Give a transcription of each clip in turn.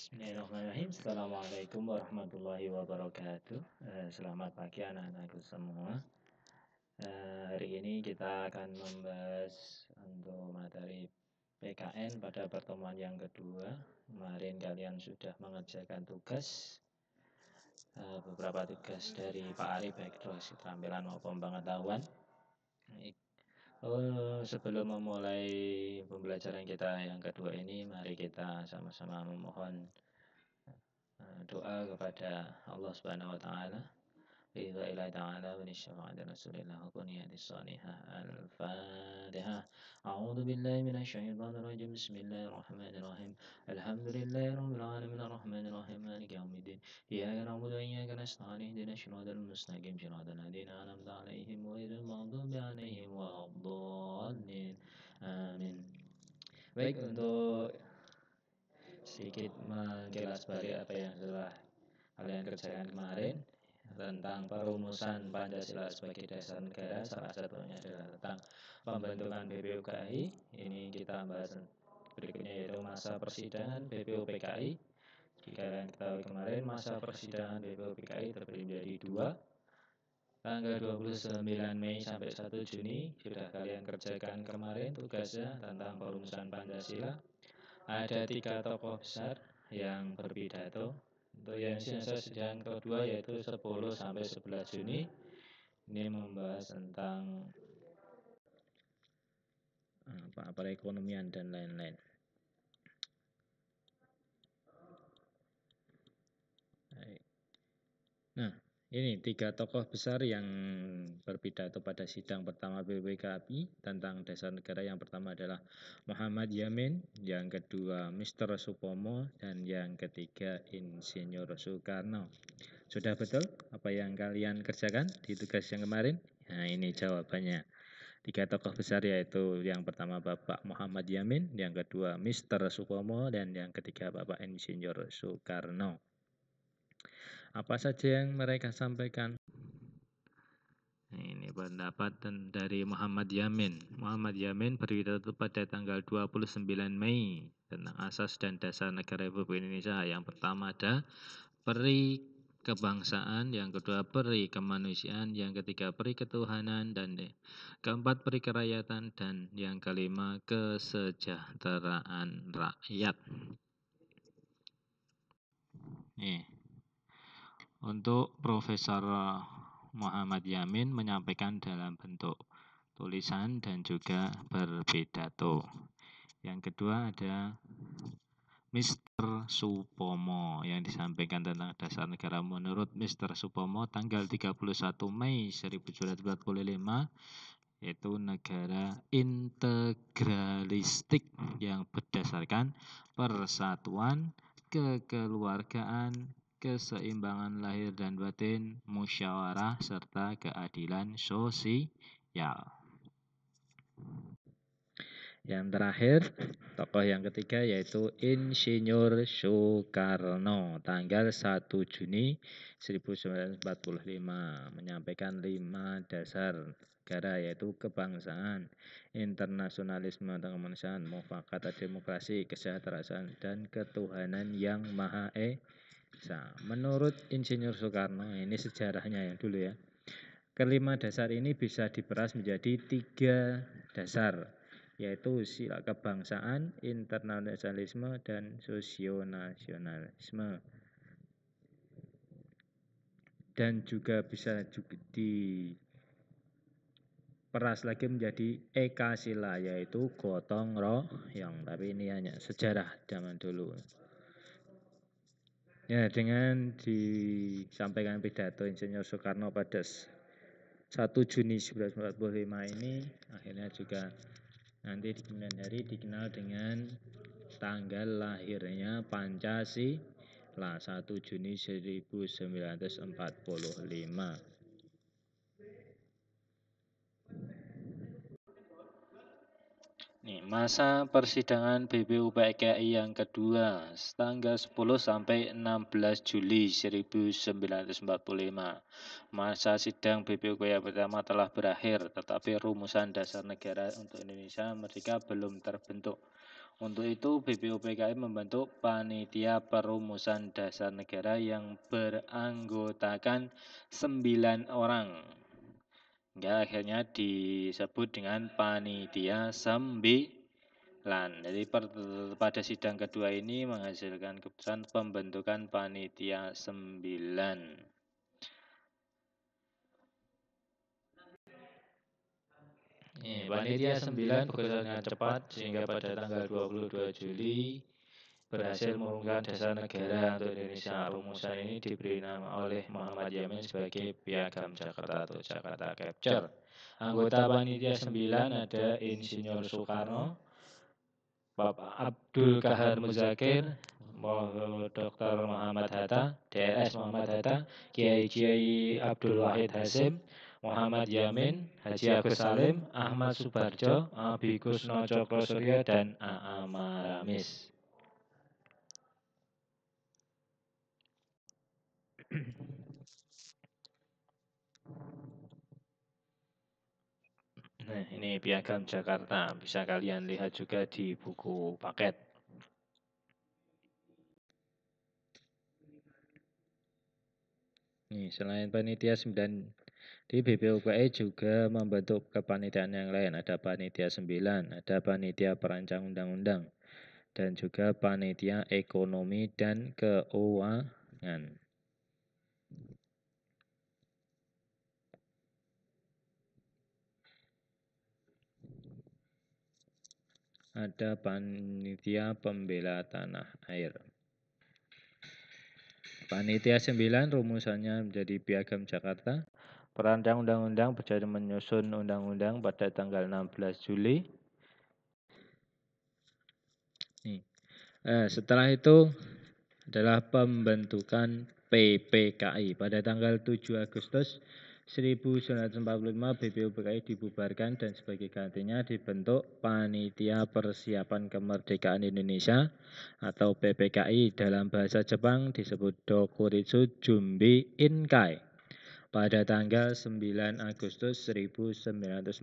Bismillahirrahmanirrahim. Assalamualaikum warahmatullahi wabarakatuh. Selamat pagi anak-anakku semua. Hari ini kita akan membahas untuk materi PKN pada pertemuan yang kedua. Kemarin kalian sudah mengerjakan tugas, beberapa tugas dari Pak Ari, baik durasi keterampilan maupun pengetahuan. Sebelum memulai pembelajaran kita yang kedua ini, mari kita sama-sama memohon doa kepada Allah Subhanahu wa taala. Ridha ilahi ta'ala wa nisyafaati rasulillah wa kuniyati salihah. Al-Fatihah. A'udzu billahi minasyaitonir rajim. Bismillahirrahmanirrahim. Alhamdulillahi rabbil alamin arrahmanir rahim maliki yaumiddin. Iyyaka na'budu wa iyyaka nasta'in ihdinas siratal mustaqim siratal ladzina an'amta 'alaihim ghairil maghdubi 'alaihim waladdallin. Amin. Baik, untuk sedikit mengkilas balik apa yang telah kalian kerjakan kemarin tentang perumusan Pancasila sebagai dasar negara, salah satunya adalah tentang pembentukan BPUKI. Ini kita bahas berikutnya yaitu masa persidangan BPUPKI. Jika kalian ketahui kemarin masa persidangan BPUPKI terbagi menjadi dua, tanggal 29 Mei sampai 1 Juni sudah kalian kerjakan kemarin tugasnya tentang perumusan Pancasila. Ada 3 tokoh besar yang berpidato. Untuk yang sidang kedua yaitu 10 sampai 11 Juni. Ini membahas tentang perekonomian dan lain-lain. Nah, ini 3 tokoh besar yang berpidato pada sidang pertama BPUPKI tentang dasar negara. Yang pertama adalah Muhammad Yamin, yang kedua Mr. Supomo, dan yang ketiga Insinyur Soekarno. Sudah betul apa yang kalian kerjakan di tugas yang kemarin? Nah, ini jawabannya. 3 tokoh besar yaitu yang pertama Bapak Muhammad Yamin, yang kedua Mr. Supomo, dan yang ketiga Bapak Insinyur Soekarno. Apa saja yang mereka sampaikan? Ini pendapat dari Muhammad Yamin. Muhammad Yamin berpidato pada tanggal 29 Mei tentang asas dan dasar negara Republik Indonesia. Yang pertama ada peri kebangsaan, yang kedua peri kemanusiaan, yang ketiga peri ketuhanan, dan keempat peri kerakyatan, dan yang kelima kesejahteraan rakyat. Untuk Profesor Muhammad Yamin menyampaikan dalam bentuk tulisan dan juga berpidato. Yang kedua ada Mr. Supomo yang disampaikan tentang dasar negara. Menurut Mr. Supomo tanggal 31 Mei 1945 yaitu negara integralistik yang berdasarkan persatuan, kekeluargaan, keseimbangan lahir dan batin, musyawarah, serta keadilan sosial. Yang terakhir, tokoh yang ketiga yaitu Insinyur Soekarno, tanggal 1 Juni 1945, menyampaikan 5 dasar negara yaitu kebangsaan, internasionalisme dan kemanusiaan, mufakat demokrasi, kesejahteraan, dan ketuhanan yang Maha Esa. Menurut Insinyur Soekarno, ini sejarahnya yang dulu ya. Kelima dasar ini bisa diperas menjadi 3 dasar, yaitu sila kebangsaan, internasionalisme, dan sosionasionalisme. Dan juga bisa diperas lagi menjadi ekasila, yaitu gotong royong. Tapi ini hanya sejarah zaman dulu. Ya, dengan disampaikan pidato Insinyur Soekarno pada 1 Juni 1945 ini, akhirnya juga nanti di kemudian hari dikenal dengan tanggal lahirnya Pancasila, 1 Juni 1945. Nih, masa persidangan BPUPKI yang kedua, tanggal 10 sampai 16 Juli 1945. Masa sidang BPUPKI pertama telah berakhir, tetapi rumusan dasar negara untuk Indonesia merdeka belum terbentuk. Untuk itu, BPUPKI membentuk Panitia Perumusan Dasar Negara yang beranggotakan 9 orang. Hingga akhirnya disebut dengan Panitia 9. Jadi pada sidang kedua ini menghasilkan keputusan pembentukan Panitia 9. Panitia 9 bekerja dengan cepat sehingga pada tanggal 22 Juli berhasil mengumumkan dasar negara untuk Indonesia. Rumusan ini diberi nama oleh Muhammad Yamin sebagai Piagam Jakarta atau Jakarta Capture. Anggota Panitia 9 ada Insinyur Soekarno, Bapak Abdul Kahar Muzakir, Dr. Muhammad Hatta, DRS Muhammad Hatta, Kiai Abdul Wahid Hasim, Muhammad Yamin, Haji Agus Salim, Ahmad Subarjo, Abi Kusno Cokrosuryo, dan A.A. Maramis. Nah, ini Piagam Jakarta. Bisa kalian lihat juga di buku paket. Nih, selain Panitia 9, di BPUPKI juga membentuk kepanitiaan yang lain. Ada Panitia 9, ada Panitia Perancang Undang-Undang, dan juga Panitia Ekonomi dan Keuangan. Ada Panitia Pembela Tanah Air. Panitia 9 rumusannya menjadi Piagam Jakarta. Perancang undang-undang berjadi menyusun undang-undang pada tanggal 16 Juli. Setelah itu adalah pembentukan PPKI. Pada tanggal 7 Agustus 1945 BPUPKI dibubarkan dan sebagai gantinya dibentuk Panitia Persiapan Kemerdekaan Indonesia atau PPKI. Dalam bahasa Jepang disebut Dokuritsu Jumbi Inkai pada tanggal 9 Agustus 1945.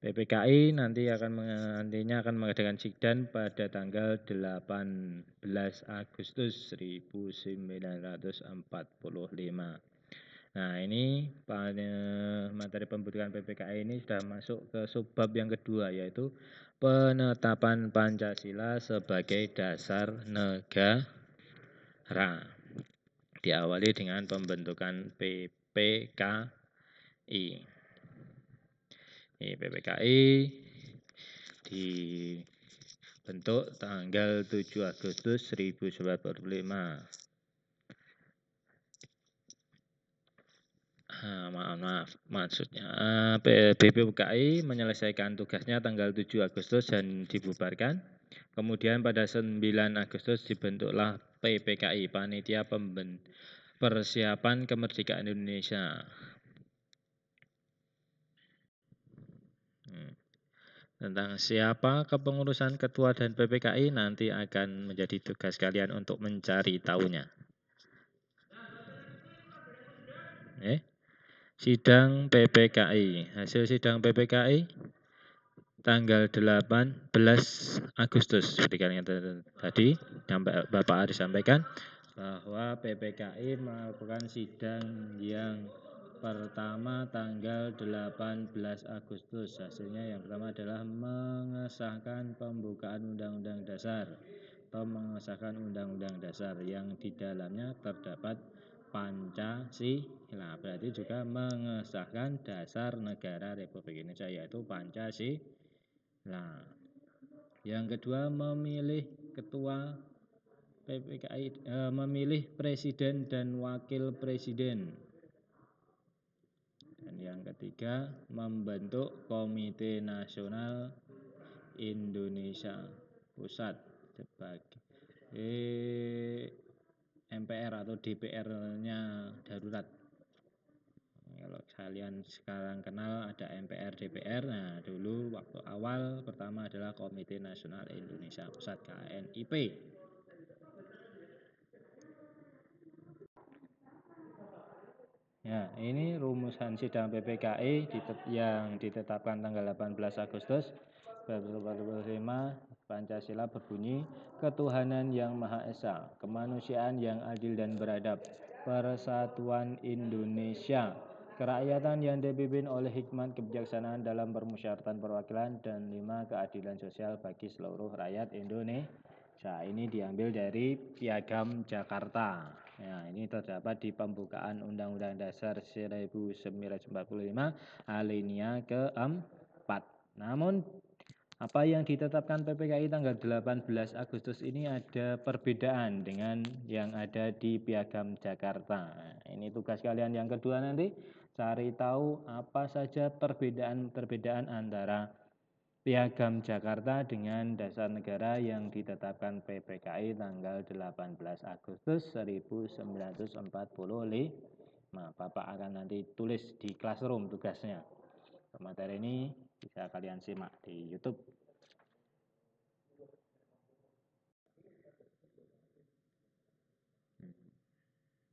PPKI nantinya akan mengadakan sidang pada tanggal 18 Agustus 1945. Nah, ini materi pembentukan PPKI ini sudah masuk ke subbab yang kedua, yaitu penetapan Pancasila sebagai dasar negara. Diawali dengan pembentukan PPKI. PPKI dibentuk tanggal 7 Agustus 1945. Maksudnya BPUPKI menyelesaikan tugasnya tanggal 7 Agustus dan dibubarkan. Kemudian pada 9 Agustus dibentuklah PPKI, Panitia Persiapan Kemerdekaan Indonesia. Tentang siapa kepengurusan ketua dan PPKI nanti akan menjadi tugas kalian untuk mencari tahunya. Sidang PPKI. Hasil sidang PPKI tanggal 18 Agustus. Seperti kalian tadi Bapak Aris sampaikan bahwa PPKI melakukan sidang yang pertama tanggal 18 Agustus. Hasilnya yang pertama adalah mengesahkan pembukaan Undang-Undang Dasar atau mengesahkan Undang-Undang Dasar yang di dalamnya terdapat Pancasila. Berarti juga mengesahkan dasar negara Republik Indonesia, yaitu Pancasila. Yang kedua, memilih ketua PPKI, memilih presiden dan wakil presiden. Dan yang ketiga, membentuk Komite Nasional Indonesia Pusat sebagai MPR atau DPR-nya darurat. Kalau kalian sekarang kenal ada MPR, DPR. Nah, dulu waktu awal pertama adalah Komite Nasional Indonesia Pusat KNIP. Ya, ini rumusan sidang PPKI yang ditetapkan tanggal 18 Agustus 2045 Pancasila berbunyi, ketuhanan yang Maha Esa, kemanusiaan yang adil dan beradab, persatuan Indonesia, kerakyatan yang dipimpin oleh hikmat kebijaksanaan dalam permusyawaratan perwakilan, dan 5. Keadilan sosial bagi seluruh rakyat Indonesia. Ini diambil dari Piagam Jakarta. Ya, ini terdapat di pembukaan Undang-Undang Dasar 1945 alinea keempat. Namun apa yang ditetapkan PPKI tanggal 18 Agustus ini ada perbedaan dengan yang ada di Piagam Jakarta. Nah, ini tugas kalian yang kedua nanti, cari tahu apa saja perbedaan antara Piagam Jakarta dengan dasar negara yang ditetapkan PPKI tanggal 18 Agustus 1945. Bapak akan nanti tulis di classroom tugasnya. Materi ini bisa kalian simak di YouTube.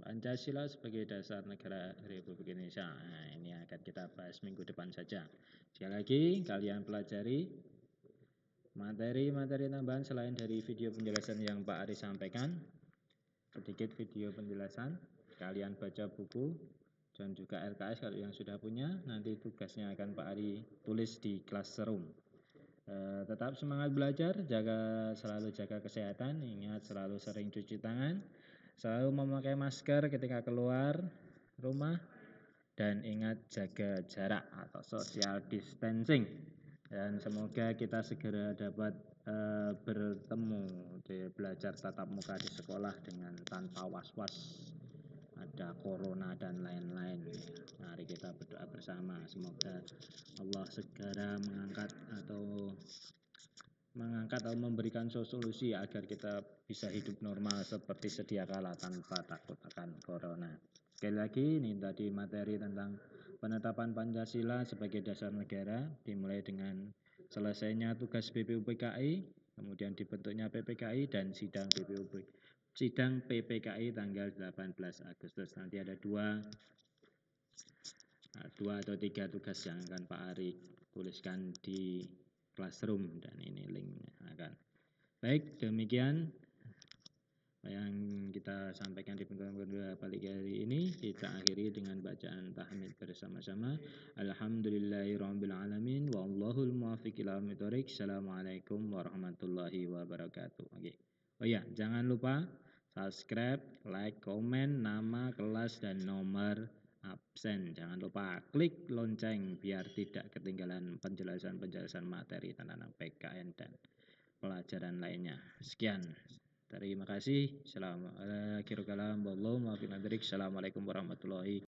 Pancasila sebagai dasar negara Republik Indonesia. Nah, ini akan kita bahas minggu depan saja. Sekali lagi, kalian pelajari materi-materi tambahan selain dari video penjelasan yang Pak Ari sampaikan. Sedikit video penjelasan, kalian baca buku dan juga LKS kalau yang sudah punya, nanti tugasnya akan Pak Ari tulis di classroom. Tetap semangat belajar, selalu jaga kesehatan, ingat selalu sering cuci tangan, selalu memakai masker ketika keluar rumah, dan ingat jaga jarak atau social distancing. Dan semoga kita segera dapat bertemu belajar tatap muka di sekolah dengan tanpa was-was ada corona dan lain-lain. Mari kita berdoa bersama, semoga Allah segera mengangkat atau memberikan solusi agar kita bisa hidup normal seperti sedia kala tanpa takut akan corona. Sekali lagi, ini tadi materi tentang penetapan Pancasila sebagai dasar negara, dimulai dengan selesainya tugas BPUPKI, kemudian dibentuknya PPKI dan sidang PPKI tanggal 18 Agustus. Nanti ada dua atau tiga tugas yang akan Pak Ari tuliskan di classroom, dan ini linknya akan. Baik, demikian yang kita sampaikan di pertemuan kedua pagi hari ini. Kita akhiri dengan bacaan tahmid bersama-sama. Alhamdulillahirrahmanirrahim. Wallahul muwaffiq ila aqwamit thoriq. Assalamualaikum warahmatullahi wabarakatuh. Oke. Oh ya, jangan lupa subscribe, like, komen, nama, kelas, dan nomor absen. Jangan lupa klik lonceng biar tidak ketinggalan penjelasan materi tentang PKN dan pelajaran lainnya. Sekian. Terima kasih. Assalamualaikum warahmatullahi wabarakatuh.